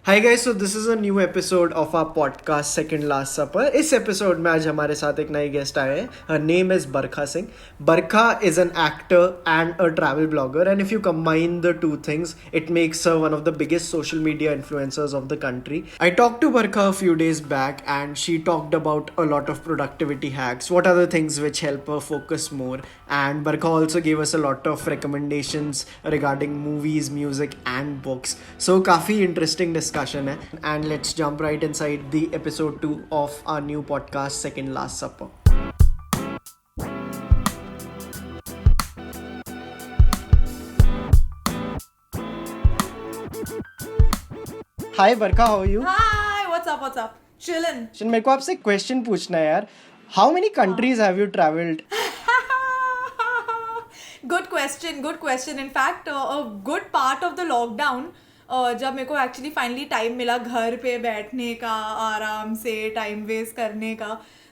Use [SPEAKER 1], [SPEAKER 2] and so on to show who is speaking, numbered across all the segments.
[SPEAKER 1] Hi guys, so this is a new episode of our podcast second last supper. इस episode में आज हमारे साथ एक नई गेस्ट आए हैं। Her name is Barkha Singh. Barkha is an actor and a travel blogger, and if you combine the two things it makes her one of the biggest social media influencers of the country. I talked to Barkha a few days back and she talked about a lot of productivity hacks, what are the things which help her focus more, and Barkha also gave us a lot of recommendations regarding movies, music and books. So काफ़ी interesting discussion है, and let's jump right inside the episode 2 of our new podcast Second Last Supper. Hi Barkha, how are you?
[SPEAKER 2] Hi, what's up? What's up? Chillin'.
[SPEAKER 1] Shin, मेरे को आपसे एक question पूछना है यार. How many countries have you traveled?
[SPEAKER 2] Good question. Good question. In fact, a good part of the lockdown, जब मेरे को एक्चुअली फाइनली टाइम मिला घर पे बैठने का, आराम से टाइम वेस्ट करने का,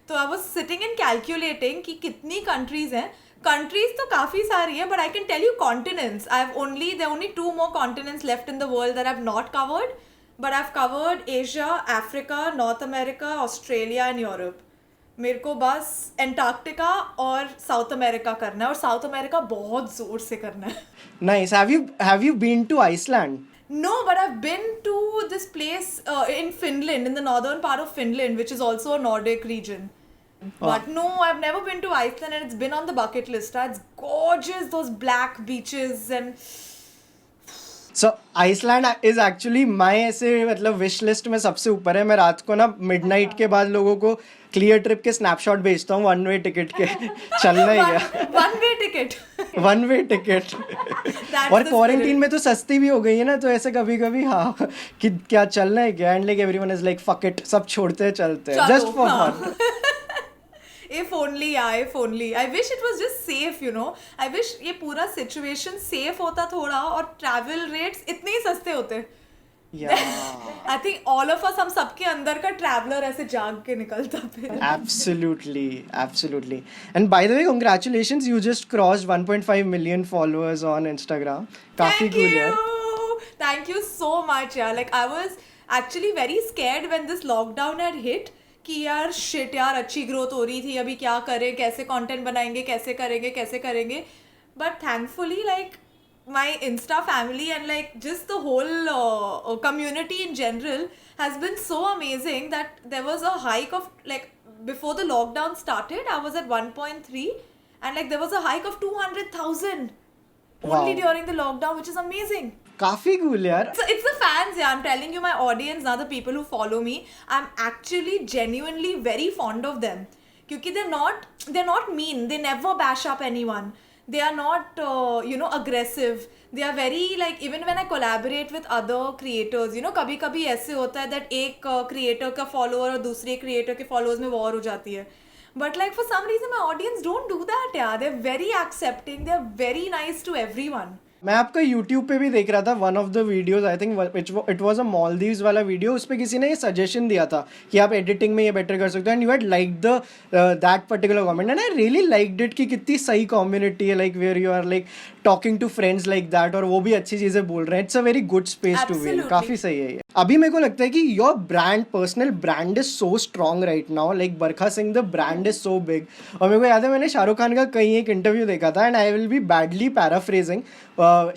[SPEAKER 2] तो I was sitting and calculating कि कितनी कंट्रीज हैं. कंट्रीज तो काफ़ी सारी है, but I can tell you continents. I have only two more continents left in the world that I have not covered. But I have covered Asia, Africa, North America, Australia and Europe. मेरे को बस Antarctica और south America करना है, और south America बहुत जोर से करना है.
[SPEAKER 1] Nice. Have you been to Iceland?
[SPEAKER 2] No, but I've been to this place in Finland, in the northern part of Finland, which is also a Nordic region. But no, I've never been to Iceland, and it's been on the bucket list. It's gorgeous, those black beaches and
[SPEAKER 1] So Iceland is actually my ऐसे मतलब wish list में सबसे ऊपर है. मैं रात को ना मिडनाइट के बाद लोगों को क्लियर ट्रिप के स्नैपशॉट भेजता हूँ वन वे टिकट के. चलना ही क्या?
[SPEAKER 2] one way ticket.
[SPEAKER 1] One way ticket.
[SPEAKER 2] That's
[SPEAKER 1] और
[SPEAKER 2] the
[SPEAKER 1] क्वारंटीन
[SPEAKER 2] spirit.
[SPEAKER 1] में तो सस्ती भी हो गई है ना, तो ऐसे कभी कभी हाँ कि क्या चलना है क्या, and like everyone is like fuck it, सब छोड़ते हैं चलते हैं
[SPEAKER 2] चलो,
[SPEAKER 1] जस्ट फॉर
[SPEAKER 2] हाँ.
[SPEAKER 1] Fun.
[SPEAKER 2] If only, yeah, if only. I wish it was just safe, you know. I wish ये पूरा situation safe होता थोड़ा, और travel rates इतने ही सस्ते होते. I think all of us, हम सबके अंदर का traveler ऐसे जाग के निकलता फिर.
[SPEAKER 1] Absolutely. And by the way, congratulations, you just crossed 1.5 million followers on Instagram. काफी
[SPEAKER 2] Thank
[SPEAKER 1] cool यार.
[SPEAKER 2] you. Thank you so much, yeah. Like I was actually very scared when this lockdown had hit. कि यार shit यार, अच्छी growth हो रही थी, अभी क्या करें, कैसे कंटेंट बनाएंगे, कैसे करेंगे. But thankfully like my Insta family and like just the whole community in general has been so amazing that there was a hike of like, before the lockdown started I was at 1.3, and like there was a hike of 200,000 only
[SPEAKER 1] Wow.
[SPEAKER 2] during the lockdown, which is amazing.
[SPEAKER 1] काफी cool यार.
[SPEAKER 2] It's the fans, yeah. I'm telling you, my audience now, the people who follow me, I'm actually genuinely very fond of them. Because they're not mean. They never bash up anyone. They are not, aggressive. They are very like, even when I collaborate with other creators, कभी-कभी ऐसे होता है that एक creator का follower और दूसरे creator के followers में war हो जाती है. But like for some reason my audience don't do that, yeah. They're very accepting. They're very nice to everyone.
[SPEAKER 1] मैं आपका YouTube पे भी देख रहा था, one of the videos, I think it was a Maldives वाला वीडियो. उस पे किसी ने ये सजेशन दिया था कि आप एडिटिंग में ये बेटर कर सकते हो, and you had like the that particular comment, and I really liked it कि कितनी सही कम्युनिटी है, like where you are like talking to friends like that, और वो भी अच्छी चीज़ें बोल रहे हैं. It's a very good space to be in.
[SPEAKER 2] Absolutely.
[SPEAKER 1] काफ़ी सही है ये. अभी मेरे को लगता है कि your brand, personal brand is so strong right now. Like Barkha Singh, the brand is so big. और मेरे को याद है मैंने शाहरुख खान का कहीं एक इंटरव्यू देखा था, and I will be badly paraphrasing.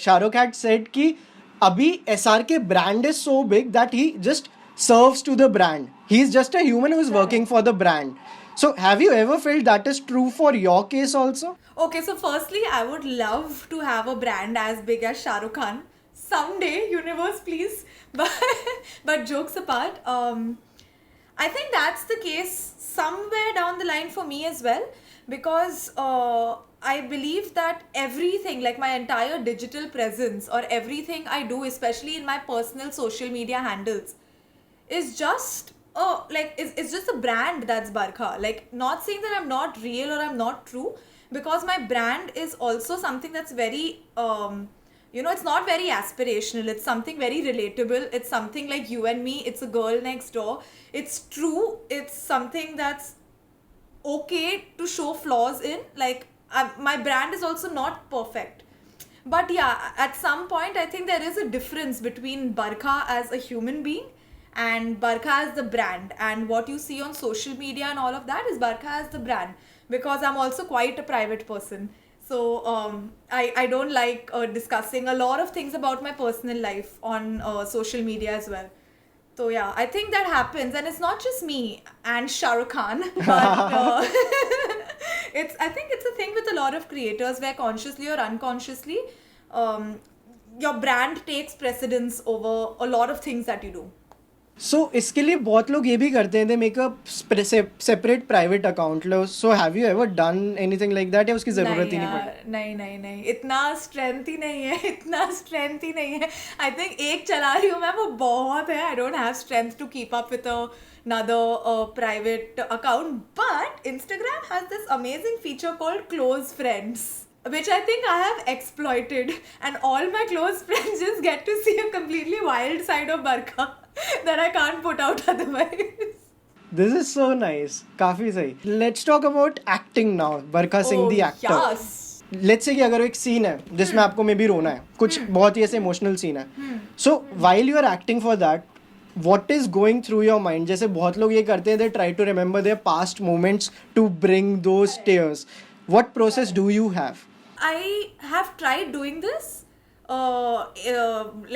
[SPEAKER 1] Shahrukh had said कि अभी SR के brand is so big that he just serves to the brand. He is just a human who is working for the brand. So have you ever felt that is true for your case also?
[SPEAKER 2] Okay, so firstly, I would love to have a brand as big as Shah Rukh Khan. Someday, universe, please. But jokes apart, I think that's the case somewhere down the line for me as well, because I believe that everything, like my entire digital presence or everything I do, especially in my personal social media handles, is just it's just a brand that's Barkha. Like, not saying that I'm not real or I'm not true, because my brand is also something that's very it's not very aspirational. It's something very relatable. It's something like you and me. It's a girl next door. It's true. It's something that's okay to show flaws in. Like, my brand is also not perfect, But yeah, at some point, I think there is a difference between Barkha as a human being and Barkha as the brand. And what you see on social media and all of that is Barkha as the brand. Because I'm also quite a private person. So I don't like discussing a lot of things about my personal life on social media as well. So yeah, I think that happens, and it's not just me and Shah Rukh Khan, but I think it's a thing with a lot of creators where consciously or unconsciously, um, your brand takes precedence over a lot of things that you do.
[SPEAKER 1] सो इसके लिए बहुत लोग ये भी करते हैं, they make a separate private account low. So have you ever done anything like that, या उसकी ज़रूरत ही नहीं पड़ी?
[SPEAKER 2] नहीं, इतना स्ट्रेंथ ही नहीं है, इतना स्ट्रेंथ ही नहीं है. आई थिंक एक चला रही हूँ मैं, वो बहुत है. I don't have strength to keep up with another private account, but Instagram has this amazing feature called close friends, which I think I have exploited, and all my close friends just get to see a completely wild side of Barkha that I can't put out otherwise.
[SPEAKER 1] This is so nice. काफी सही. Let's talk about acting now. Barkha Singh the actor.
[SPEAKER 2] Yes.
[SPEAKER 1] Let's say कि अगर एक scene है जिसमें आपको may be रोना है, कुछ बहुत ही ऐसे इमोशनल सीन है, so while you are acting for that, what is going through your mind? जैसे बहुत लोग ये करते हैं, they try to remember their past moments to bring those tears. What process do you have?
[SPEAKER 2] I have tried doing this,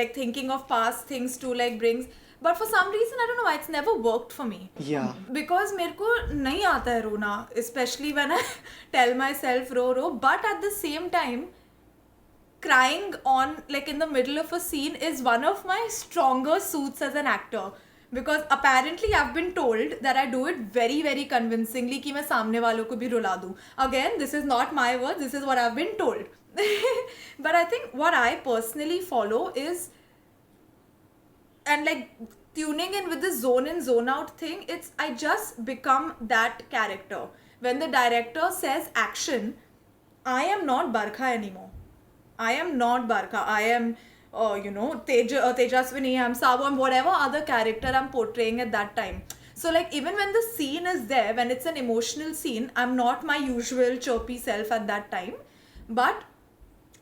[SPEAKER 2] like thinking of past things to like brings, but for some reason I don't know why it's never worked for me.
[SPEAKER 1] Yeah.
[SPEAKER 2] Because मेरे को नहीं आता है रोना, especially when I tell myself row, but at the same time, crying on like in the middle of a scene is one of my stronger suits as an actor, because apparently I've been told that I do it very very convincingly कि मैं सामने वालों को भी रुला दूँ. Again, this is not my words, this is what I've been told. But I think what I personally follow is, and like tuning in with the zone in zone out thing, it's I just become that character. When the director says action, I am not Barkha anymore. I am not Barkha. I am, Tejaswini, I'm Sabu, I'm whatever other character I'm portraying at that time. So like even when the scene is there, when it's an emotional scene, I'm not my usual chirpy self at that time. But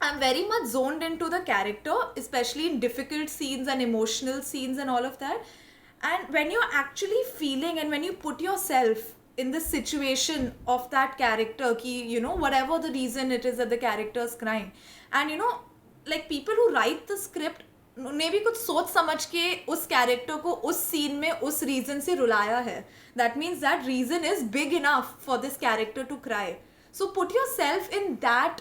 [SPEAKER 2] I'm very much zoned into the character, especially in difficult scenes and emotional scenes and all of that. And when you're actually feeling and when you put yourself in the situation of that character, whatever the reason it is that the character is crying, and like people who write the script ने भी कुछ सोच समझ के उस character को उस scene में उस रीजन से रुलाया है. That means that reason is big enough for this character to cry. So put yourself in that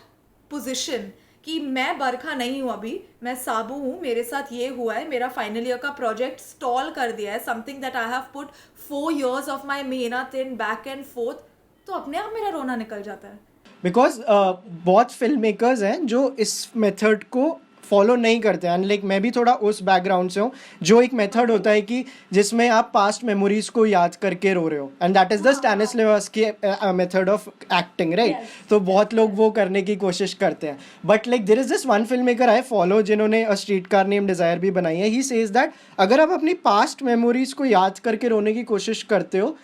[SPEAKER 2] position कि मैं बरखा नहीं हूँ अभी, मैं साबू हूँ, मेरे साथ ये हुआ है, मेरा फाइनल ईयर का प्रोजेक्ट स्टॉल कर दिया है, something that I have put 4 years of my मेहनत इन बैक एंड फोर्थ, तो अपने आप मेरा रोना निकल जाता है.
[SPEAKER 1] बिकॉज बहुत फिल्म मेकर्स हैं जो इस मेथड को फॉलो नहीं करते हैं. लाइक मैं भी थोड़ा उस बैकग्राउंड से हूँ, जो एक मेथड होता है कि जिसमें आप पास्ट मेमोरीज को याद करके रो रहे हो, and that is the Stanislavski method of acting, right? तो बहुत लोग वो करने की कोशिश करते हैं. But like there is this one filmmaker I follow जिन्होंने a streetcar name desire भी बनाई है. ही सेज दैट अगर आप अपनी पास्ट मेमोरीज को याद करके रोने की कोशिश करते हो,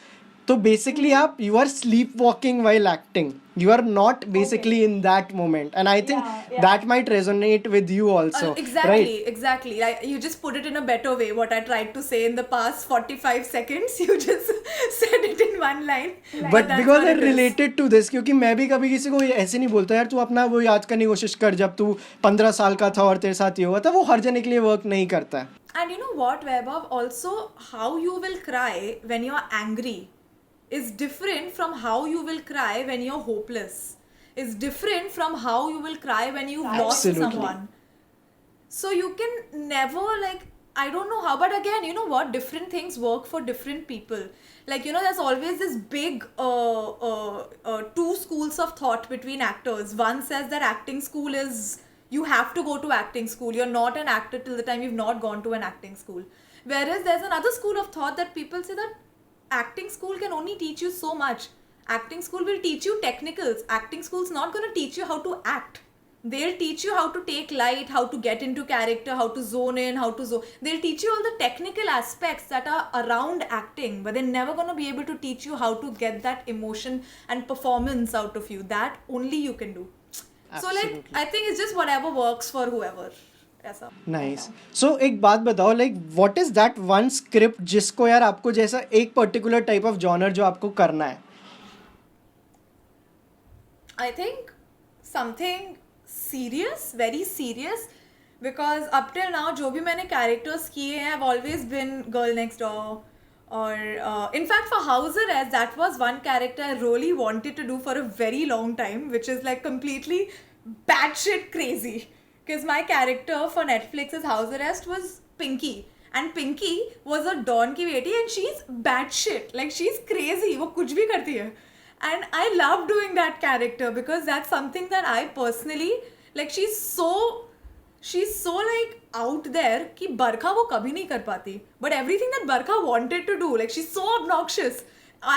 [SPEAKER 1] तो बेसिकली आप you are sleep walking while acting. You are not basically in that moment, and I think that might resonate with you also.
[SPEAKER 2] Exactly. You just put it in a better way. What I tried to say in the past 45 seconds, you just said it in one line.
[SPEAKER 1] But because I related to this, क्योंकि मैं भी कभी किसी को ऐसे नहीं बोलता यार तू अपना वो याद करने की कोशिश कर जब तू 15 साल का था और तेरे साथ ये हुआ था. वो हर जने के लिए वर्क नहीं करता है.
[SPEAKER 2] And you know what, Vaibhav? Also, how you will cry when you're angry is different from how you will cry when you're hopeless. Is different from how you will cry when you've lost someone. So you can never I don't know how, but again, you know what? Different things work for different people. Like, there's always this big 2 schools of thought between actors. One says that acting school is, you have to go to acting school. You're not an actor till the time you've not gone to an acting school. Whereas there's another school of thought that people say that acting school can only teach you so much. Acting school will teach you technicals. Acting school's not going to teach you how to act. They'll teach you how to take light, how to get into character, how to zone in, they'll teach you all the technical aspects that are around acting, but they're never going to be able to teach you how to get that emotion and performance out of you. That only you can do. So like I think it's just whatever works for whoever. ऐसा.
[SPEAKER 1] Nice. सो एक बात बताओ, like what is that one script जिसको यार आपको जैसा एक particular type of genre जो आपको करना है?
[SPEAKER 2] I think something serious, very serious, because up till now जो भी मैंने characters किए हैं, I've always been girl next door, or in fact for House Arrest, that was one character I really wanted to do for a very long time, which is like completely batshit crazy, because my character for Netflix's House Arrest was Pinky. And Pinky was a Don की बेटी and she's batshit, like she's crazy, वो कुछ भी करती है. And I love doing that character because that's something that I personally like. She's so like out there कि बरखा वो कभी नहीं कर पाती. But everything that Barkha wanted to do, like she's so obnoxious.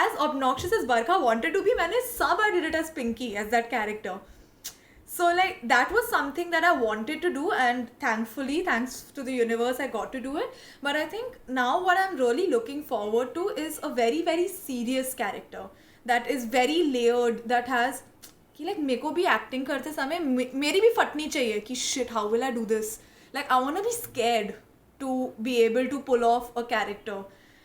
[SPEAKER 2] As obnoxious as Barkha wanted to be, मैंने सब I did it as Pinky, as that character. So like that was something that I wanted to do, and thankfully, thanks to the universe, I got to do it. But I think now what I'm really looking forward to is a very very serious character that is very layered, that has कि like मेरे को भी acting करते समय मेरी भी फटनी चाहिए कि shit, how will I do this? Like I want to be scared to be able to pull off a character.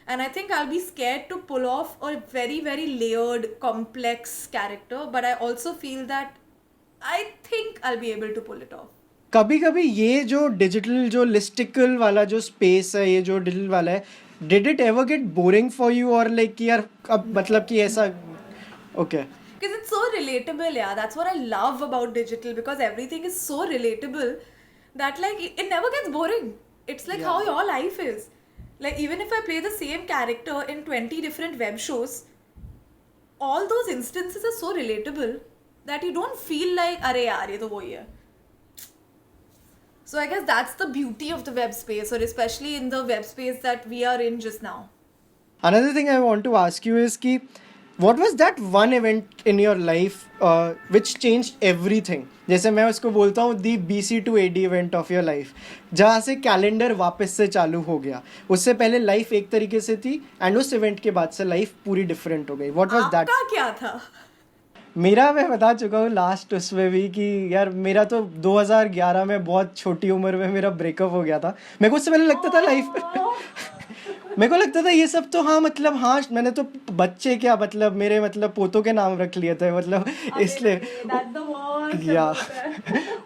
[SPEAKER 2] And I think I'll be scared to pull off a very very layered complex character, but I also feel that I think I'll be able to pull it off.
[SPEAKER 1] कभी कभी ये जो digital जो listicle वाला जो space है, ये जो डिजिटल वाला है, did it ever get boring for you, और लाइक कि यार अब मतलब कि ऐसा okay?
[SPEAKER 2] Because it's so relatable, yeah. That's what I love about digital, because everything is so relatable that like it never gets boring. It's like how your life is. Like even if I play the same character in 20 different web shows, all those instances are so relatable that you don't feel like अरे यार ये तो वही है. So I guess that's the beauty of the web space, or especially in the web space that we are in just now.
[SPEAKER 1] Another thing I want to ask you is कि what was that one event in your life which changed everything? जैसे मैं उसको बोलता हूँ the BC to AD event of your life, जहाँ से calendar वापस से चालू हो गया. उससे पहले लाइफ एक तरीके से थी, एंड उस इवेंट के बाद से लाइफ पूरी डिफरेंट हो गई. What was that?
[SPEAKER 2] आपका क्या था?
[SPEAKER 1] मेरा मैं बता चुका हूँ लास्ट उसमें भी कि यार मेरा तो 2011 में बहुत छोटी उम्र में मेरा ब्रेकअप हो गया था. मेरे को उससे पहले लगता था लाइफ मेरे को लगता था ये सब तो हाँ मतलब हाँ मैंने तो बच्चे क्या मतलब मेरे मतलब पोतों के नाम रख लिए थे मतलब इसलिए या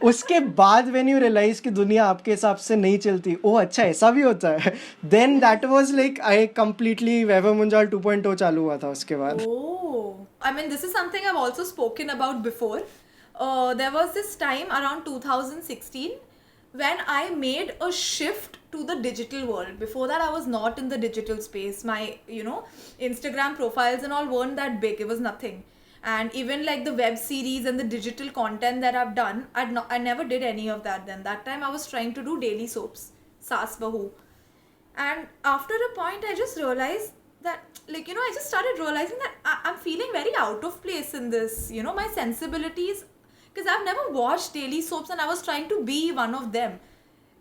[SPEAKER 1] उसके बाद व्हेन यू रियलाइज कि दुनिया आपके हिसाब से नहीं चलती, ओह अच्छा ऐसा भी होता है, then that was like I completely Vaibhav Munjal 2.0 चालू हुआ था उसके बाद.
[SPEAKER 2] I mean, this is something I've also spoken about before. There was this time around 2016 when I made a shift to the digital world. Before that, I was not in the digital space. My, Instagram profiles and all weren't that big. It was nothing. And even like the web series and the digital content that I've done, I never did any of that then. That time I was trying to do daily soaps, Saas Bahu. And after a point, I just realized that, I just started realizing that I'm feeling very out of place in this, my sensibilities, because I've never watched daily soaps and I was trying to be one of them,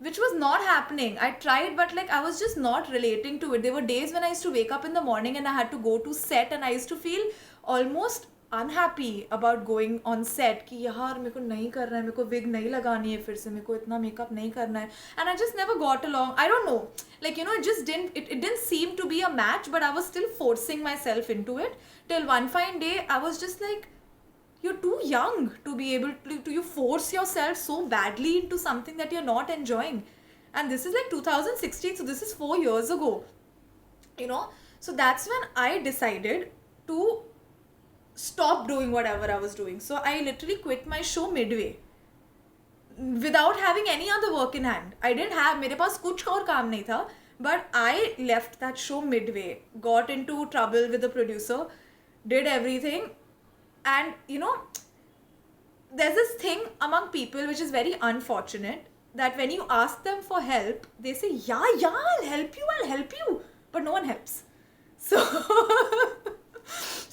[SPEAKER 2] which was not happening. I tried, but I was just not relating to it. There were days when I used to wake up in the morning and I had to go to set, and I used to feel almost unhappy about going on set कि यार मेरे को नहीं करना है, मेरे को wig नहीं लगानी है फिर से, मेरे को इतना makeup नहीं करना है, and I just never got along. I don't know, it just didn't seem to be a match, but I was still forcing myself into it till one fine day I was just like, you're too young to be able to you force yourself so badly into something that you're not enjoying. And this is like 2016, so this is 4 years ago, so that's when I decided to stop doing whatever I was doing. So I literally quit my show midway without having any other work in hand. I didn't have, मेरे पास कुछ और काम नहीं था, but I left that show midway, got into trouble with the producer, did everything. And there's this thing among people which is very unfortunate, that when you ask them for help, they say, yeah, I'll help you, but no one helps.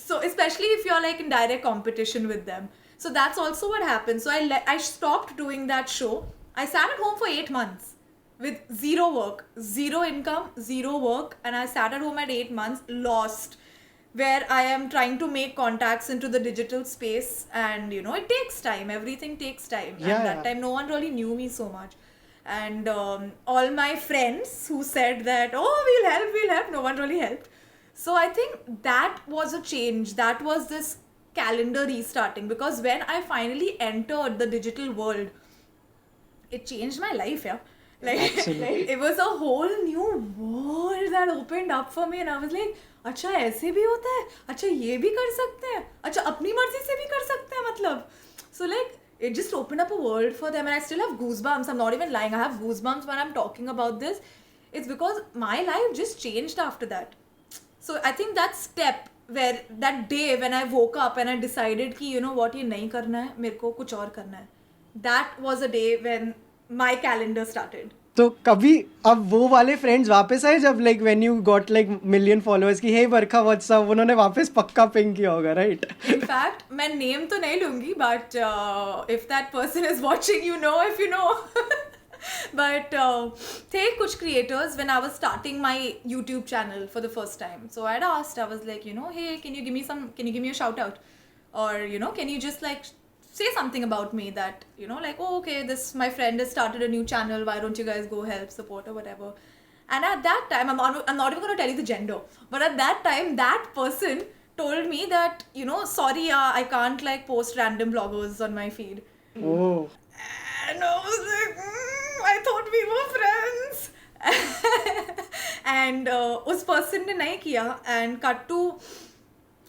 [SPEAKER 2] So especially if you're in direct competition with them. So that's also what happened. So I stopped doing that show. I sat at home for 8 months with zero work, zero income, zero work. And I sat at home at 8 months, lost. where I am trying to make contacts into the digital space, and it takes time. Everything takes time.
[SPEAKER 1] Yeah,
[SPEAKER 2] And that
[SPEAKER 1] yeah.
[SPEAKER 2] time, no one really knew me so much. And all my friends who said that, oh, we'll help, no one really helped. So I think that was a change. That was this calendar restarting, because when I finally entered the digital world, it changed my life, yeah. Like,
[SPEAKER 1] Absolutely.
[SPEAKER 2] it was a whole new world that opened up for me, and I was like, अच्छा ऐसे भी होता है, अच्छा ये भी कर सकते हैं, अच्छा अपनी मर्जी से भी कर सकते हैं, मतलब. So like, it just opened up a world for them, and I still have goosebumps. I'm not even lying. I have goosebumps when I'm talking about this. It's because my life just changed after that. So I think that step, where that day when I woke up and I decided कि what, ये नहीं करना है, मेरे को कुछ और करना है. That was a day when my calendar started.
[SPEAKER 1] तो कभी अब वो वाले फ्रेंड्स वापस आए जब like when you got like million followers की हे बरखा व्हाट्सअप, उन्होंने वापस पक्का पिंग किया होगा, राइट?
[SPEAKER 2] In fact, मैं name तो नहीं लूँगी, but if that person is watching, if you know. But थे कुछ creators when I was starting my YouTube channel for the first time. So I had asked, I was like, hey, can you give me a shout out? Or, can you just like say something about me that, like, oh, okay, my friend has started a new channel, why don't you guys go help, support, or whatever. And at that time, I'm not even going to tell you the gender, but at that time, that person told me that, sorry, I can't like post random bloggers on my feed.
[SPEAKER 1] Oh.
[SPEAKER 2] And I was like, I thought we were friends. And उस person ने नहीं किया, and cut to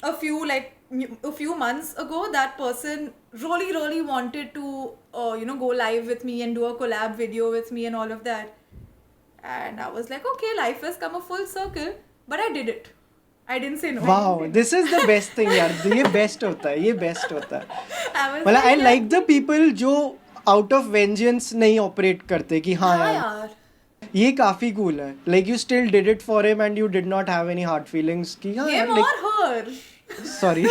[SPEAKER 2] a few months ago, that person really wanted to go live with me and do a collab video with me and all of that. And I was like, okay, life has come a full circle, but I did it. I didn't say no.
[SPEAKER 1] Wow, this is the best thing यार. ये best होता है, ये best होता है.
[SPEAKER 2] I was
[SPEAKER 1] मतलब I
[SPEAKER 2] yeah,
[SPEAKER 1] like the people जो out of vengeance नहीं operate करते कि हाँ
[SPEAKER 2] हाँ
[SPEAKER 1] यार
[SPEAKER 2] यार.
[SPEAKER 1] ये काफी cool है. Like you still did it for him and you did not have any hard feelings कि हाँ यार
[SPEAKER 2] Him
[SPEAKER 1] like
[SPEAKER 2] or her?
[SPEAKER 1] sorry.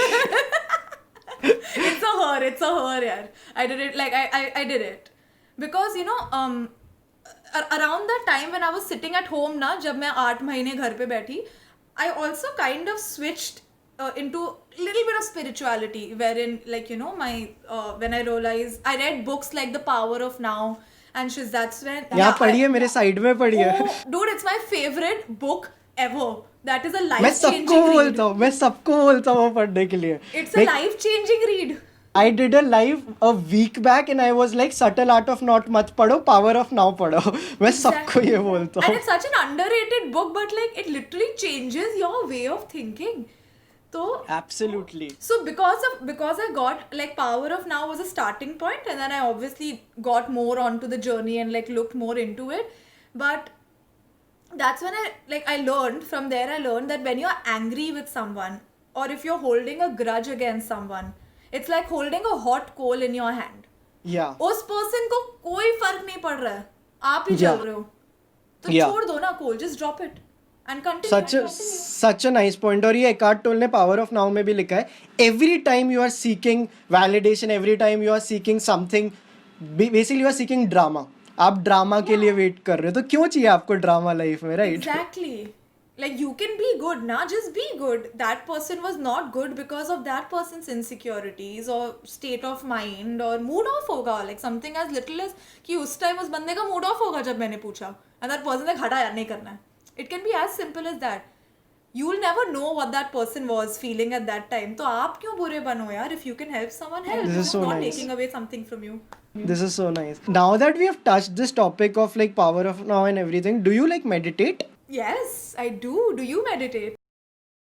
[SPEAKER 2] It's a her, yaar. I did it, like, I did it. Because, around that time when I was sitting at home ना, जब मैं 8 महीने घर पे बैठी, I also kind of switched into little bit of spirituality, wherein, like, when I realized, I read books like The Power of Now, and that's when...
[SPEAKER 1] यहाँ पढ़िए मेरे side में पढ़िए.
[SPEAKER 2] Oh, dude, it's my favorite book ever. That is a
[SPEAKER 1] मैं
[SPEAKER 2] life-changing
[SPEAKER 1] सबको
[SPEAKER 2] read.
[SPEAKER 1] बोलता हूँ वो पढ़ने के लिए.
[SPEAKER 2] It's a life-changing read.
[SPEAKER 1] I did a live a week back and I was like subtle art of not मत पढ़ो, power of now पढ़ो. मैं सबको ये बोलता
[SPEAKER 2] And
[SPEAKER 1] हूँ.
[SPEAKER 2] it's such an underrated book, but like it literally changes your way of thinking. So
[SPEAKER 1] Absolutely.
[SPEAKER 2] because I got like Power of Now was a starting point, and then I obviously got more onto the journey and like looked more into it. But that's when I learned from there. I learned that when you're angry with someone, or if you're holding a grudge against someone, it's like holding a hot coal in your hand.
[SPEAKER 1] Yeah.
[SPEAKER 2] उस person को कोई फर्क नहीं पड़ रहा है, आप ही
[SPEAKER 1] Yeah.
[SPEAKER 2] चल रहे हो, तो
[SPEAKER 1] Yeah.
[SPEAKER 2] छोड़ दो ना coal, just drop it and continue.
[SPEAKER 1] Such a nice point. और ये एकार्ट टोल ने पावर ऑफ नाउ में भी लिखा है, every time you are seeking validation, every time you are seeking something, basically you are seeking drama. आप drama के लिए वेट कर रहे हो, तो क्यों चाहिए आपको ड्रामा लाइफ में, right?
[SPEAKER 2] Exactly. Like, you can be good, na, just be good. That person was not good because of that person's insecurities or state of mind or mood off होगा, like something as little as कि उस time उस बंदे का mood off होगा जब मैंने पूछा, and that person ने हटा यार नहीं करना है. It can be as simple as that. You'll never know what that person was feeling at that time. तो आप क्यों बुरे बनो यार? If you can help someone, help.
[SPEAKER 1] This is
[SPEAKER 2] It's
[SPEAKER 1] so
[SPEAKER 2] not
[SPEAKER 1] nice.
[SPEAKER 2] taking away something from you.
[SPEAKER 1] This is so nice. Now that we have touched this topic of like power of now and everything, do you like meditate?
[SPEAKER 2] Yes, I do. Do you meditate?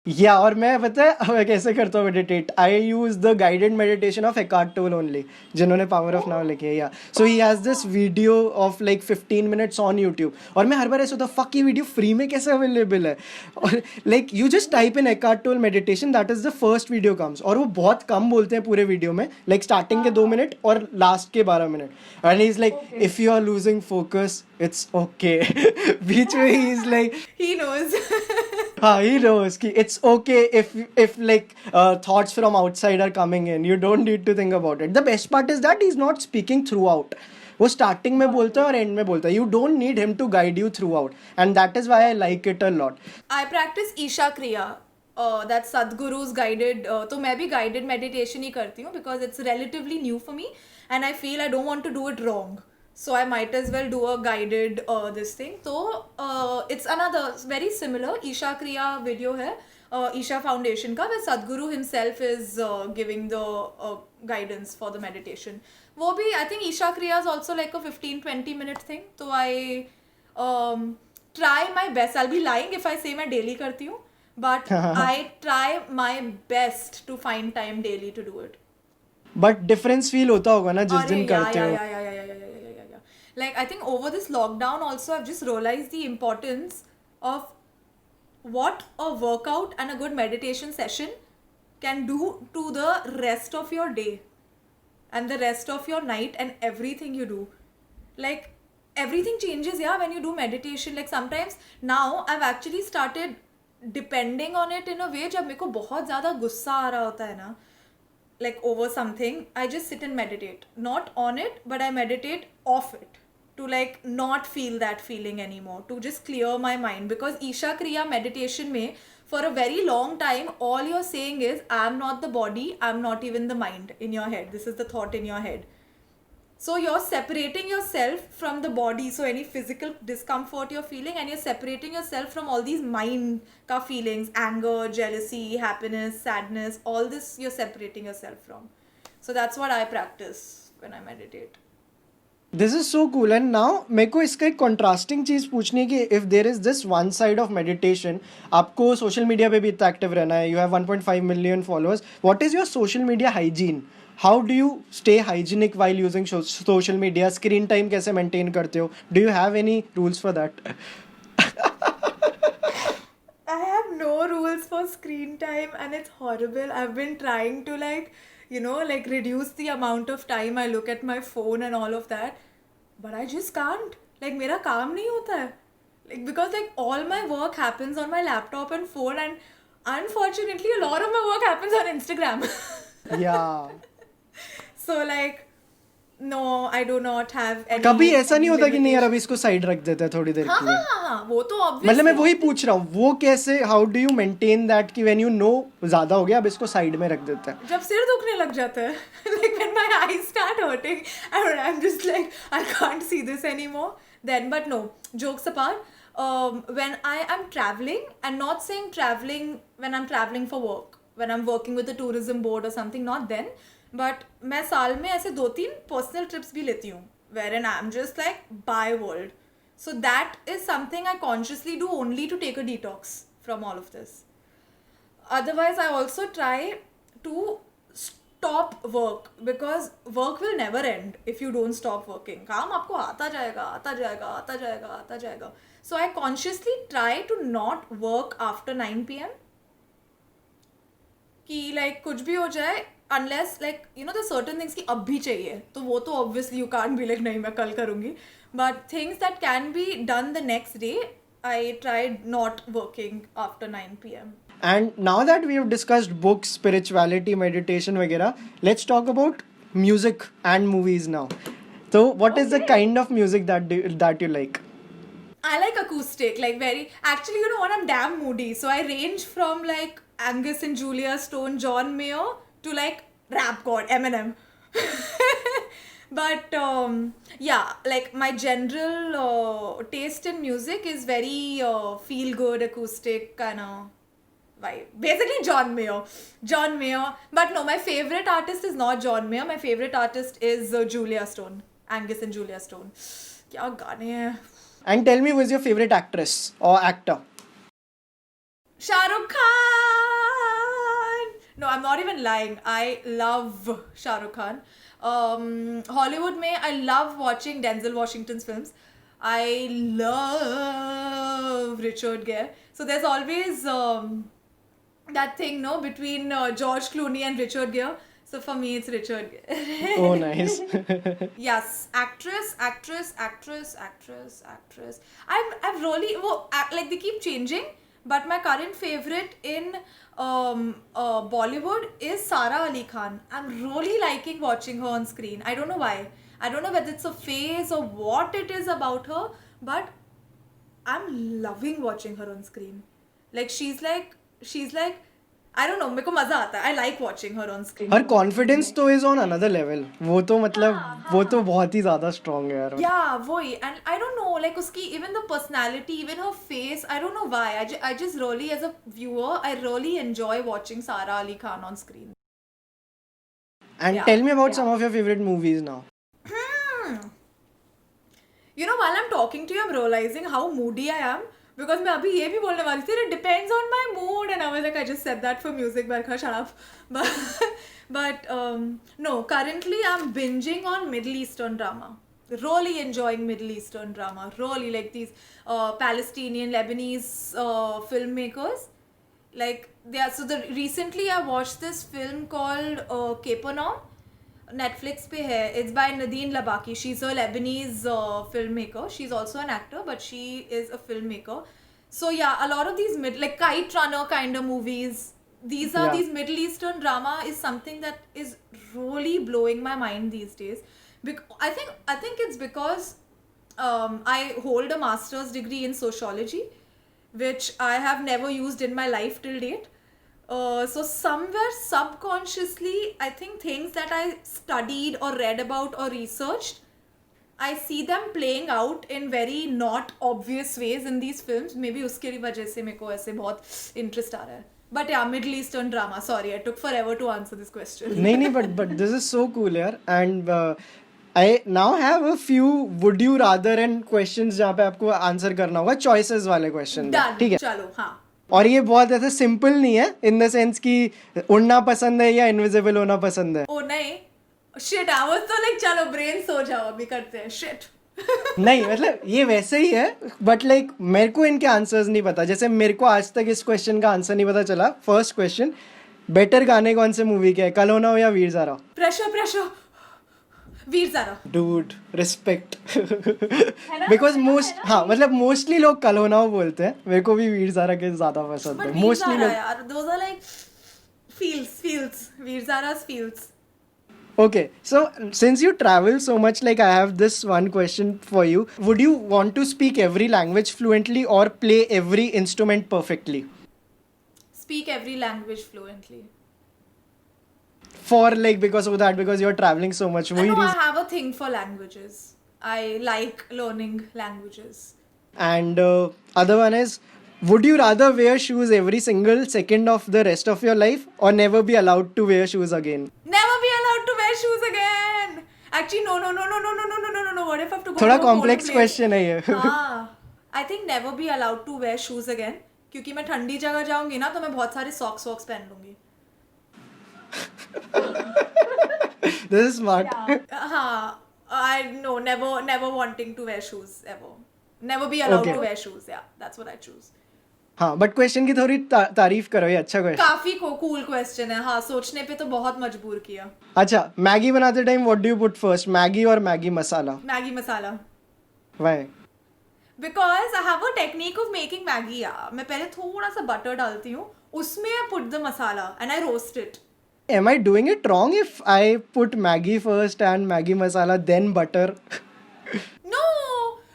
[SPEAKER 1] या और मैं पता है मैं कैसे करता हूँ meditate. I use the guided meditation of Eckhart Tolle only, जिन्होंने पावर ऑफ नाउ लिखी है. या so he has this video of like 15 minutes on YouTube, और मैं हर बार ऐसा होता फक ये वीडियो फ्री में कैसे अवेलेबल है, और like you just type in Eckhart toll meditation, that is the first video comes, और वो बहुत कम बोलते हैं पूरे वीडियो में, लाइक स्टार्टिंग के 2 मिनट और लास्ट के 12 minute. And he is like if you are losing focus it's okay. बीच में he is like
[SPEAKER 2] He knows.
[SPEAKER 1] हाँ, he knows कि it's okay if like thoughts from outside are coming in. You don't need to think about it. The best part is that he's not speaking throughout. वो starting में बोलता है और end में बोलता है. You don't need him to guide you throughout, and that is why I like it a lot.
[SPEAKER 2] I practice Isha Kriya. that Sadhguru's guided, तो मैं भी guided meditation ही करती हूँ because it's relatively new for me and I feel I don't want to do it wrong. So I might as well do a guided this thing. तो it's another very similar Isha Kriya video है Isha Foundation का, where Sadhguru himself is giving the guidance for the meditation. वो भी I think Isha Kriya is also like a 15-20 minute thing. तो I try my best. I'll be lying if I say मैं daily करती हूँ, but I try my best to find time daily to do it.
[SPEAKER 1] But difference feel होता होगा ना जिस दिन करते हो.
[SPEAKER 2] Yeah. Like I think over this lockdown also I've just realized the importance of what a workout and a good meditation session can do to the rest of your day and the rest of your night and everything you do. Like everything changes, yeah, when you do meditation. Like sometimes now I've actually started depending on it in a way जब मेरे को बहुत ज़्यादा गुस्सा आ रहा होता है ना, like over something, I just sit and meditate. Not on it, but I meditate off it. To like not feel that feeling anymore. To just clear my mind. Because Isha Kriya meditation mein, for a very long time, all you're saying is, I'm not the body, I'm not even the mind in your head. This is the thought in your head. So you're separating yourself from the body. So any physical discomfort you're feeling, and you're separating yourself from all these mind ka feelings, anger, jealousy, happiness, sadness, all this you're separating yourself from. So that's what I practice when I meditate.
[SPEAKER 1] This is so cool. And now मेरे को इसका एक contrasting चीज़ पूछनी है कि if there is this one side of meditation, आपको social media पे भी इतना active रहना है, you have 1.5 million followers. What is your social media hygiene? How do you stay hygienic while using social media? Screen time कैसे maintain करते हो? Do you have any rules for that?
[SPEAKER 2] I have no rules for screen time and it's horrible. I've been trying to like reduce the amount of time I look at my phone and all of that, but I just can't. Like मेरा काम नहीं होता है. Like because like all my work happens on my laptop and phone, and unfortunately a lot of my work happens on Instagram.
[SPEAKER 1] Yeah.
[SPEAKER 2] So like no, I do not have any.
[SPEAKER 1] कभी ऐसा नहीं होता कि नहीं यार अभी इसको side रख देते हैं थोड़ी देर के लिए?
[SPEAKER 2] हाँ, वो तो obviously.
[SPEAKER 1] मतलब मैं वही पूछ रहा हूँ, वो कैसे, how do you maintain that कि व्हेन यू नो ज़्यादा हो गया अब इसको साइड में रख देते हैं?
[SPEAKER 2] जब सिर दुखने लग जाता है, like when my eyes start hurting and I'm just like I can't see this anymore, then. But no, jokes apart, when I am traveling, and not saying traveling when I'm traveling for work, when I'm working with the tourism board or something, not then, but मैं साल में ऐसे 2-3 personal trips भी लेती हूँ wherein I'm just like by world. So that is something I consciously do only to take a detox from all of this. Otherwise, I also try to stop work because work will never end if you don't stop working. काम आपको आता जाएगा. So I consciously try to not work after 9 p.m. कि like कुछ भी हो जाए, unless like there's certain things कि अब भी चाहिए, तो वो तो obviously you can't be like नहीं मैं कल करूँगी. But things that can be done the next day, I tried not working after 9 p.m.
[SPEAKER 1] And now that we have discussed books, spirituality, meditation वगैरह, let's talk about music and movies now. So what is the kind of music that you like?
[SPEAKER 2] I like acoustic, like very. Actually, you know what? I'm damn moody. So I range from like Angus and Julia Stone, John Mayer, to like rap god Eminem. But yeah, like my general taste in music is very feel good acoustic kind of vibe. Basically John Mayer. But no, my favorite artist is not John Mayer. My favorite artist is Julia Stone, Angus and Julia Stone. क्या गाने हैं.
[SPEAKER 1] And tell me, who is your favorite actress or actor?
[SPEAKER 2] Shah Rukh Khan. No, I'm not even lying. I love Shah Rukh Khan. Hollywood mein, I love watching Denzel Washington's films. I love Richard Gere. So there's always that thing, no, between George Clooney and Richard Gere. So for me, it's Richard Gere.
[SPEAKER 1] Oh, nice.
[SPEAKER 2] Yes, actress. I've really like they keep changing, but my current favorite in Bollywood is Sara Ali Khan. I'm really liking watching her on screen. I don't know why. I don't know whether it's a phase or what it is about her, but I'm loving watching her on screen. Like she's like she's like, I don't know, मेरे को मजा आता है. I like watching her on screen.
[SPEAKER 1] Her confidence तो is on another level. वो तो मतलब वो तो बहुत ही ज्यादा स्ट्रांग है यार.
[SPEAKER 2] Yeah, वही. And I don't know, like उसकी even the personality, even her face, I don't know why. I just really, as a viewer, I really enjoy watching Sara Ali Khan on screen.
[SPEAKER 1] And
[SPEAKER 2] Yeah,
[SPEAKER 1] tell me about
[SPEAKER 2] yeah.
[SPEAKER 1] some of your favorite movies now.
[SPEAKER 2] You know, while I'm talking to you, I'm realizing how moody I am. Because मैं अभी ये भी बोलने वाली थी, it depends on my mood, and I was like, I just said that for music, Barkha, shut up. But no, currently I'm binging on Middle Eastern drama. Really enjoying Middle Eastern drama. Really like these Palestinian, Lebanese filmmakers. Like recently I watched this film called Capernaum. Netflix पे है. It's by Nadine Labaki. She's a Lebanese filmmaker. She's also an actor, but she is a filmmaker. So yeah, a lot of these like Kite Runner kind of movies. These Middle Eastern drama is something that is really blowing my mind these days. I think it's because I hold a master's degree in sociology, which I have never used in my life till date. So somewhere subconsciously, I think things that I studied or read about or researched, I see them playing out in very not obvious ways in these films. Maybe उसके वजह से मेरे को ऐसे बहुत interest आ रहा है. But yeah, Middle Eastern drama. Sorry, I took forever to answer this question.
[SPEAKER 1] नहीं but this is so cool यार. And I now have a few would you rather and questions जहाँ पे आपको आंसर करना होगा choices वाले question.
[SPEAKER 2] Done.
[SPEAKER 1] ठीक है.
[SPEAKER 2] चलो हाँ.
[SPEAKER 1] और ये बहुत ऐसे सिंपल नहीं है इन द सेंस कि उड़ना पसंद है या इनविजिबल होना पसंद है.
[SPEAKER 2] ओ नहीं, शिट, आई वाज तो लाइक चलो ब्रेन सो जाओ अभी करते हैं. शिट.
[SPEAKER 1] नहीं मतलब ये वैसे ही है बट लाइक मेरे को इनके आंसर्स नहीं पता. जैसे मेरे को आज तक इस क्वेश्चन का आंसर नहीं पता चला. फर्स्ट क्वेश्चन, बेटर गाने कौन से मूवी के है, कल होना हो या Veer Zaara?
[SPEAKER 2] Pressure Veer Zaara.
[SPEAKER 1] Dude respect. Because मतलब मोस्टली लोग कल होना हो बोलते हैं. मेरे को भी वीर ज़ारा के ज्यादा पसंद है. मोस्टली लोग
[SPEAKER 2] यार those are like feels Veer Zaara's feels.
[SPEAKER 1] Okay, so since you travel so much, like I have this one question for you. Would you want to speak every language fluently or play every instrument perfectly?
[SPEAKER 2] Speak every language fluently.
[SPEAKER 1] For like because you're traveling so much.
[SPEAKER 2] I know I have a thing for languages. I like learning languages.
[SPEAKER 1] And other one is, would you rather wear shoes every single second of the rest of your life or never be allowed to wear shoes again?
[SPEAKER 2] Never be allowed to wear shoes again. Actually, no. What if I have to go
[SPEAKER 1] थोड़ा
[SPEAKER 2] to a cold
[SPEAKER 1] complex
[SPEAKER 2] place?
[SPEAKER 1] question है ये.
[SPEAKER 2] हाँ, I think never be allowed to wear shoes again. क्योंकि मैं ठंडी जगह जाऊंगी ना तो मैं बहुत सारे socks पहन लूंगी.
[SPEAKER 1] This is smart.
[SPEAKER 2] हाँ, never wanting to wear shoes ever. Never be allowed to wear shoes. Yeah, that's what I choose.
[SPEAKER 1] हाँ बट क्वेश्चन की थोड़ी तारीफ करो. ये अच्छा क्वेश्चन.
[SPEAKER 2] काफी कूल क्वेश्चन है. हाँ, सोचने पे तो बहुत मजबूर किया.
[SPEAKER 1] अच्छा, मैगी बनाते time what do you put first, Maggi और Maggi masala?
[SPEAKER 2] Maggi masala.
[SPEAKER 1] Why?
[SPEAKER 2] Because I have a technique of making Maggi. मैं पहले थोड़ा सा बटर डालती हूँ, उसमें I put the masala and I roast it.
[SPEAKER 1] Am I doing it wrong if I put Maggi first and Maggi masala then butter?
[SPEAKER 2] No,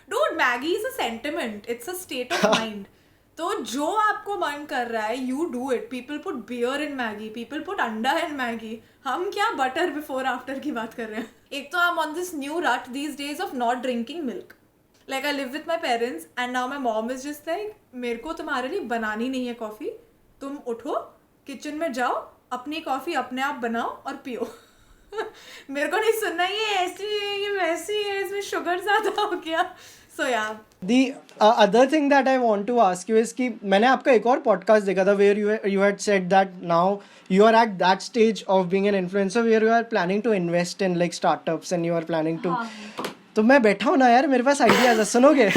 [SPEAKER 2] dude, Maggi is a sentiment. It's a state of mind. तो जो आपको मन कर रहा है, you do it. People put beer in Maggi. People put अंडा in Maggi. हम क्या butter before after की बात कर रहे हैं. एक तो I'm on this new rut these days of not drinking milk. Like I live with my parents and now my mom is just like, मेरे को तुम्हारे लिए बनानी नहीं है कॉफ़ी, तुम उठो किचन में जाओ, अपनी कॉफ़ी अपने आप बनाओ और पियो. मेरे को नहीं सुनना ये ऐसी है ये वैसी है इसमें शुगर ज़्यादा हो गया. So yeah.
[SPEAKER 1] The other thing that I want to ask you is कि मैंने आपका एक और podcast देखा था where you had said that now you are at that stage of being an influencer where you are planning to invest in like startups and you are planning to. तो मैं बैठा हूँ ना यार, मेरे पास आइडियाज है, सुनोगे?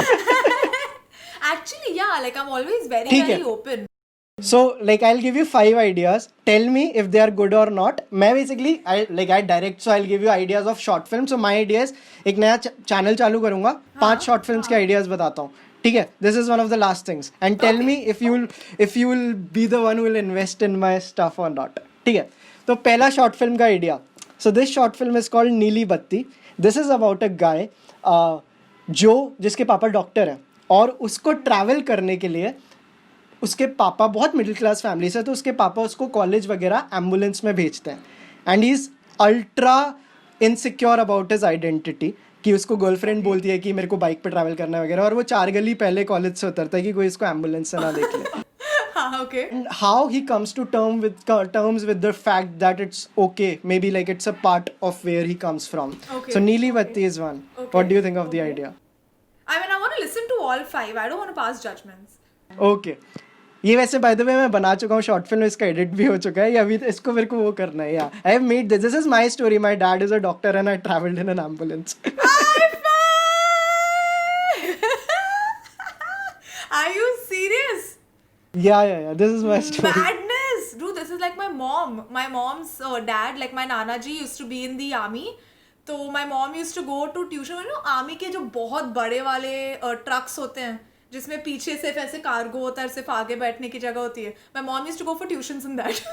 [SPEAKER 2] Actually, yeah, like I'm always very open.
[SPEAKER 1] So like I'll give you 5 ideas. Tell me if they are good or not. मैं basically I direct, so I'll give you ideas of short films. So my ideas, एक नया channel चालू करूँगा, 5 short films के ideas बताता हूँ. ठीक है? This is one of the last things. And tell me if you will be the one who will invest in my stuff or not. ठीक है? तो पहला short film का idea. So this short film is called नीली बत्ती. This is about a guy जो जिसके पापा डॉक्टर हैं और उसको ट्रैवल करने के लिए उसके पापा बहुत मिडिल क्लास फैमिली से, तो उसके पापा उसको कॉलेज वगैरह एम्बुलेंस में भेजते हैं and he is ultra insecure about his identity कि उसको गर्लफ्रेंड बोलती है कि मेरे को बाइक पे ट्रैवल करना है वगैरह, और वो 4 गली पहले कॉलेज से उतरता है कि कोई इसको एम्बुलेंस से ना देख ले.
[SPEAKER 2] Okay.
[SPEAKER 1] And how he comes to terms with the fact that it's okay, maybe like it's a part of where he comes from.
[SPEAKER 2] Okay.
[SPEAKER 1] So Neeli Vatti is one.
[SPEAKER 2] Okay.
[SPEAKER 1] What do you think of the idea?
[SPEAKER 2] I mean, I want to listen to all 5. I don't want to pass judgments.
[SPEAKER 1] Okay. ये वैसे by the way मैं बना चुका हूँ short film, इसका edit भी हो चुका है, ये अभी इसको मेरे को वो करना है. या I have made this is my story. My dad is a doctor and I travelled in an ambulance.
[SPEAKER 2] Are you serious?
[SPEAKER 1] Yeah. This is my story.
[SPEAKER 2] Madness! Dude, this is like my mom. My mom's dad, like my Nana ji used to be in the army. So my mom used to go to tuition. You know, army के जो बहुत बड़े वाले trucks होते हैं जिसमें पीछे सिर्फ ऐसे कार्गो होता है, सिर्फ आगे बैठने की जगह होती है. My mom used to go for tuitions in that.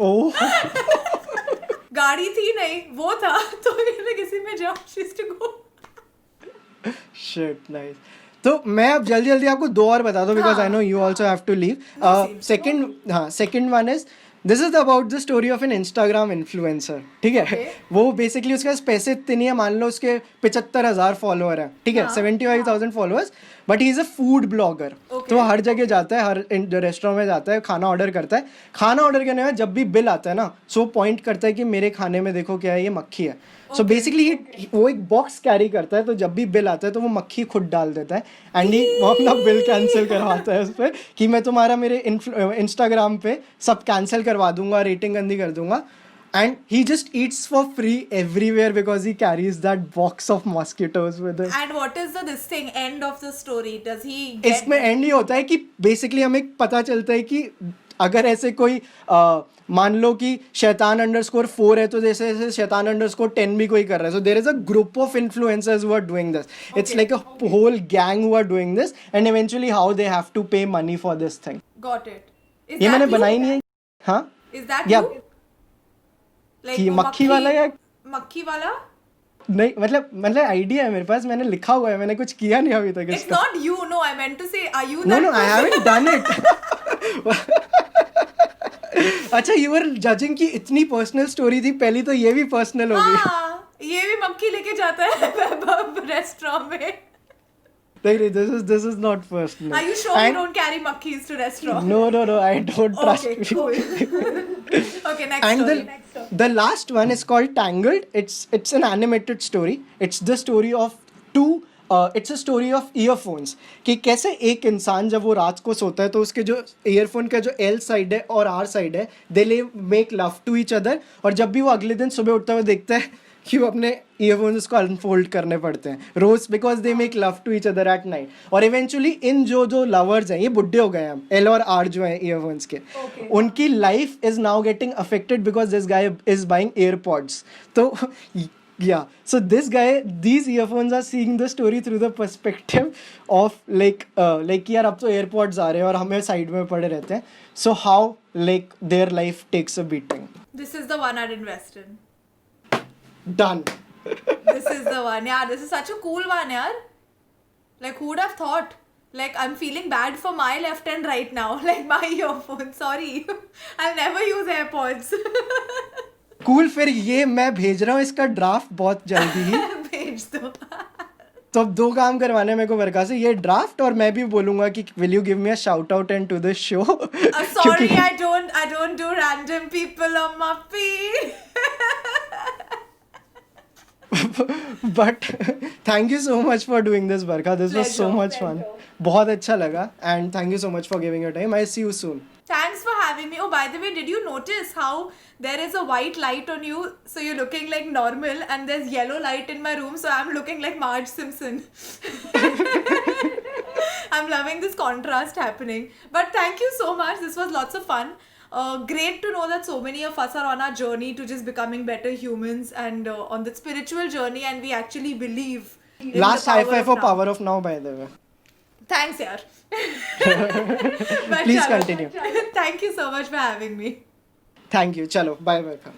[SPEAKER 1] Oh.
[SPEAKER 2] गाड़ी थी नहीं, वो था, तो मैंने किसी में जाओ, she used to go.
[SPEAKER 1] Shit, nice. तो मैं अब जल्दी जल्दी आपको 2 और बता दूं because I know you also have to leave. Second one is this is about the story of an Instagram influencer. ठीक है, वो बेसिकली उसके पास पैसे इतने नहीं है, मान लो उसके 75,000 फॉलोअर है. ठीक है, 75,000 followers, but he is a food blogger. तो वो हर जगह जाता है, हर रेस्टोरेंट में जाता है, खाना ऑर्डर करता है. खाना ऑर्डर करने में जब भी बिल आता है ना, सो पॉइंट करता है कि मेरे खाने में देखो क्या है, ये मक्खी है. सो बेसिकली वो एक बॉक्स कैरी करता है, तो जब भी बिल आता है तो वो मक्खी खुद डाल देता है एंड वो अपना बिल कैंसिल करवाता है उस पर कि मैं तुम्हारा मेरे इंस्टाग्राम पे सब कैंसिल करवा दूंगा, रेटिंग गंदी कर दूंगा. And he just eats for free everywhere because he carries that box of mosquitoes with him.
[SPEAKER 2] And what is this thing, end of the story? Does he get...
[SPEAKER 1] इसमें and ये होता है कि बेसिकली हमें पता चलता है कि अगर ऐसे कोई मान लो कि शैतान_4 है, तो जैसे जैसे शैतान_10 भी कोई कर रहा है. So there is a group of influencers who are doing this. It's like a whole gang who are doing this and eventually how they have to pay money for this thing.
[SPEAKER 2] Got it. Is
[SPEAKER 1] ये
[SPEAKER 2] that
[SPEAKER 1] मैंने
[SPEAKER 2] you?
[SPEAKER 1] बनाई नहीं है. हाँ,
[SPEAKER 2] Is that
[SPEAKER 1] Yeah.
[SPEAKER 2] you? Like
[SPEAKER 1] कि
[SPEAKER 2] वो
[SPEAKER 1] मक्खी वाला या
[SPEAKER 2] मक्खी वाला?
[SPEAKER 1] नहीं, मतलब आइडिया है मेरे पास, मैंने लिखा हुआ है, मैंने कुछ किया नहीं अभी तक
[SPEAKER 2] It's
[SPEAKER 1] इसका.
[SPEAKER 2] not you. No, I meant to say, are you
[SPEAKER 1] No,
[SPEAKER 2] that
[SPEAKER 1] I haven't done it. अच्छा, you were judging कि इतनी पर्सनल स्टोरी थी, पहली तो ये भी पर्सनल हो गई.
[SPEAKER 2] हाँ, ये भी मक्खी लेके जाता है रेस्टोरेंट में.
[SPEAKER 1] नहीं, this is not personal.
[SPEAKER 2] Are you sure you don't carry monkeys to restaurant?
[SPEAKER 1] No, I don't trust
[SPEAKER 2] Okay,
[SPEAKER 1] you.
[SPEAKER 2] cool. Okay, next
[SPEAKER 1] And
[SPEAKER 2] story.
[SPEAKER 1] the last one is called Tangled. It's an animated story. It's the story of it's a story of earphones. कि कैसे एक इंसान जब वो रात को सोता है तो उसके जो ईयरफोन का जो L साइड है और R साइड है, they make love to each other. और जब भी वो अगले दिन सुबह उठता हुआ देखता है कि वो अपने ईयरफोन्स उसको अनफोल्ड करने पड़ते हैं रोज, because they make love to each other at night. और इवेंचुअली इन जो लवर्स हैं, ये बुढ़े हो गए हैं, L और R जो हैं ईयरफोन्स के, उनकी life is now getting affected because this guy is buying AirPods. तो yeah, so this guy, these earphones are seeing the story through the perspective of like यार अब तो एयरपॉड्स आ रहे हैं और हमें साइड में पड़े रहते हैं. So how like their life takes a beating.
[SPEAKER 2] This is the one I'd invest in.
[SPEAKER 1] Done.
[SPEAKER 2] This is the one. Yeah, this is such a cool one, yaar. Like, who would have thought? Like, I'm feeling bad for my left hand right now. Like, my earphone. Sorry. I'll never use AirPods.
[SPEAKER 1] Cool, फिर ये मैं भेज रहा हूँ इसका draft बहुत जल्दी ही.
[SPEAKER 2] भेज दो.
[SPEAKER 1] तो अब 2 काम करवाने हैं मेरे को वर्का से, ये ड्राफ्ट और मैं भी बोलूंगा कि will you give me a shout out and to the show.
[SPEAKER 2] Sorry, I don't do random people on my feed.
[SPEAKER 1] But thank you so much for doing this, Barkha. This was so
[SPEAKER 2] Pleasure,
[SPEAKER 1] much fun. बहुत अच्छा लगा and thank you so much for giving your time. I'll see you soon.
[SPEAKER 2] Thanks for having me. Oh, by the way, did you notice how there is a white light on you? So you're looking like normal, and there's yellow light in my room, so I'm looking like Marge Simpson. I'm loving this contrast happening. But thank you so much. This was lots of fun. Great to know that so many of us are on our journey to just becoming better humans and on the spiritual journey, and we actually believe in
[SPEAKER 1] Last
[SPEAKER 2] the
[SPEAKER 1] high
[SPEAKER 2] power
[SPEAKER 1] five
[SPEAKER 2] of
[SPEAKER 1] for
[SPEAKER 2] now.
[SPEAKER 1] Power of Now, by the way.
[SPEAKER 2] Thanks, yaar.
[SPEAKER 1] Please continue.
[SPEAKER 2] Thank you so much for having me.
[SPEAKER 1] Thank you. Chalo, bye, Barkha.